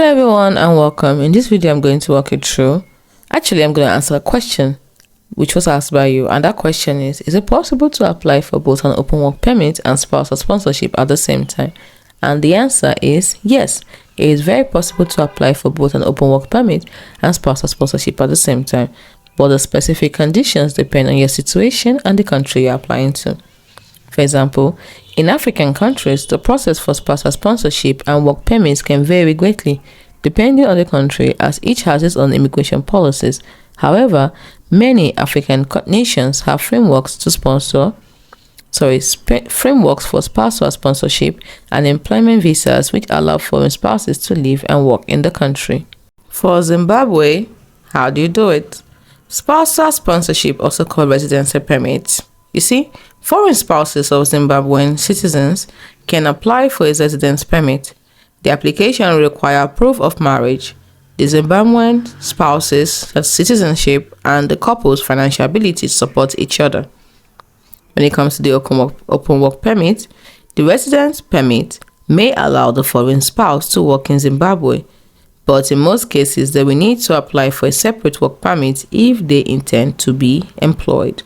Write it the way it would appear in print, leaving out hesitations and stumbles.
Hello everyone and welcome. In this video I'm going to walk you through, I'm going to answer a question which was asked by you, and that question is it possible to apply for both an open work permit and spousal sponsorship at the same time? And the answer is yes. It is very possible to apply for both an open work permit and spousal sponsorship at the same time, but the specific conditions depend on your situation and the country you're applying to. For example, in African countries, the process for spousal sponsorship and work permits can vary greatly depending on the country, as each has its own immigration policies. However, many African nations have frameworks for spousal sponsorship and employment visas which allow foreign spouses to live and work in the country. For Zimbabwe, how do you do it? Spousal sponsorship, also called residency permit. You see, foreign spouses of Zimbabwean citizens can apply for a residence permit. The application will require proof of marriage, the Zimbabwean spouse's citizenship, and the couple's financial ability to support each other. When it comes to the open work permit, the residence permit may allow the foreign spouse to work in Zimbabwe, but in most cases they will need to apply for a separate work permit if they intend to be employed.